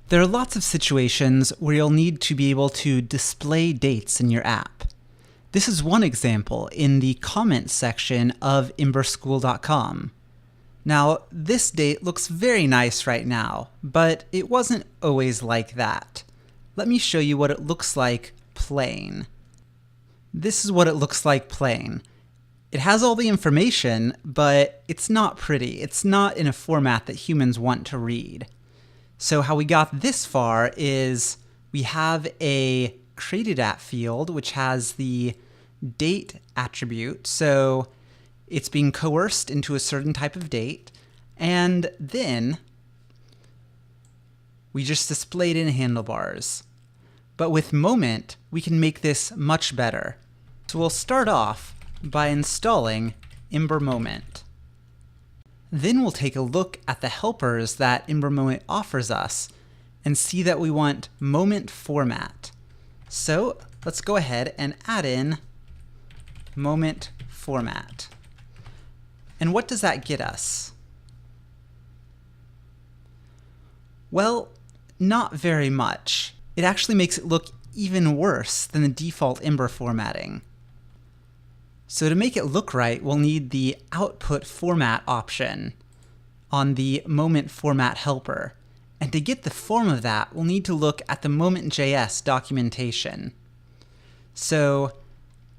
There are lots of situations where you'll need to be able to display dates in your app. This is one example in the comments section of emberschool.com. Now, this date looks very nice right now, but it wasn't always like that. Let me show you what it looks like plain. This is what it looks like plain. It has all the information, but it's not pretty. It's not in a format that humans want to read. So how we got this far is we have a created at field, which has the date attribute. So it's being coerced into a certain type of date. And then we just displayed in handlebars. But with moment, we can make this much better. So we'll start off by installing ember-moment. Then we'll take a look at the helpers that ember-moment offers us and see that we want moment format. So let's go ahead and add in moment format. And what does that get us? Well, not very much. It actually makes it look even worse than the default Ember formatting. So to make it look right, we'll need the output format option on the moment format helper. And to get the form of that, we'll need to look at the moment.js documentation. So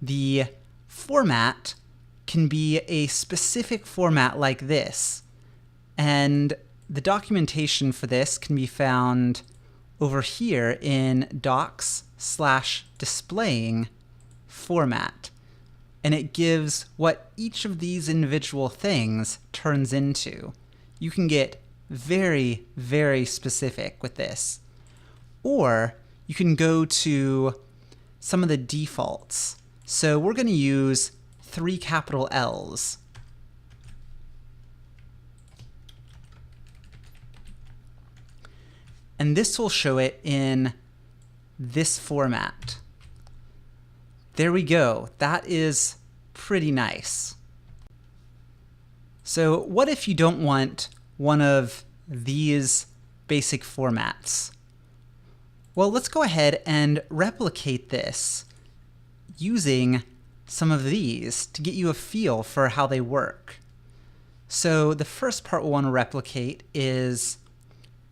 the format can be a specific format like this. And the documentation for this can be found over here in docs/displaying format. And it gives what each of these individual things turns into. You can get very, very specific with this. Or you can go to some of the defaults. So we're going to use 3 capital L's. And this will show it in this format. There we go. That is pretty nice. So what if you don't want one of these basic formats? Well, let's go ahead and replicate this using some of these to get you a feel for how they work. So the first part we'll want to replicate is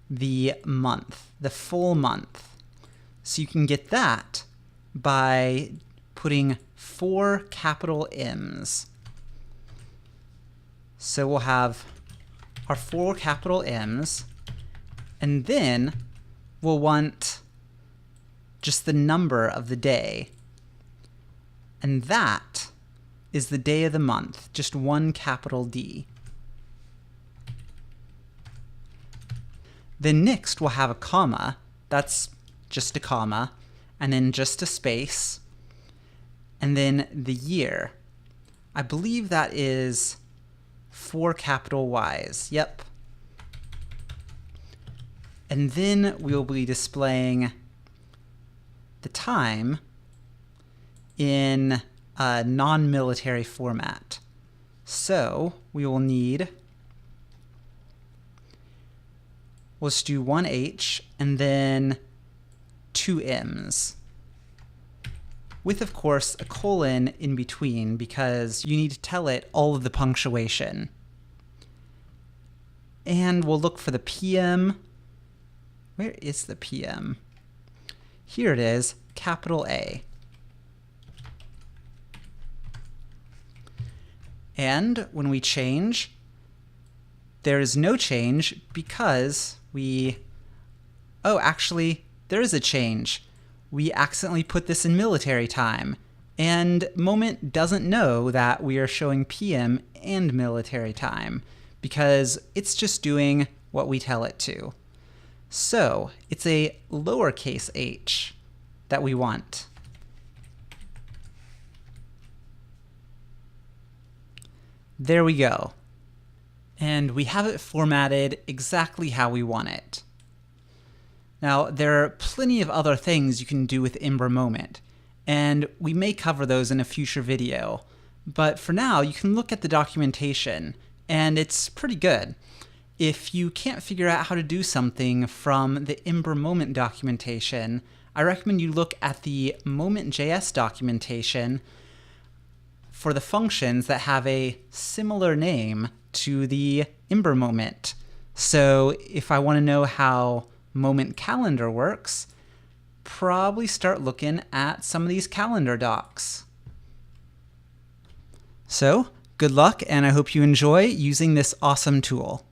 the month, the full month. So you can get that by putting 4 capital M's. So we'll have our 4 capital M's, and then we'll want just the number of the day. And that is the day of the month, just 1 capital D. Then next we'll have a comma, that's just a comma, and then just a space, and then the year. I believe that is 4 capital Y's, yep. And then we'll be displaying the time in a non-military format. So we will need, let's do 1 H and then 2 M's. With, of course, a colon in between because you need to tell it all of the punctuation. And we'll look for the PM. Where is the PM? Here it is, capital A. And when we change, there is no change because actually, there is a change. We accidentally put this in military time, and Moment doesn't know that we are showing PM and military time because it's just doing what we tell it to. So it's a lowercase h that we want. There we go. And we have it formatted exactly how we want it. Now, there are plenty of other things you can do with ember-moment, and we may cover those in a future video. But for now, you can look at the documentation, and it's pretty good. If you can't figure out how to do something from the ember-moment documentation, I recommend you look at the moment.js documentation for the functions that have a similar name to the ember-moment. So if I want to know how moment calendar works, probably start looking at some of these calendar docs. So good luck, and I hope you enjoy using this awesome tool.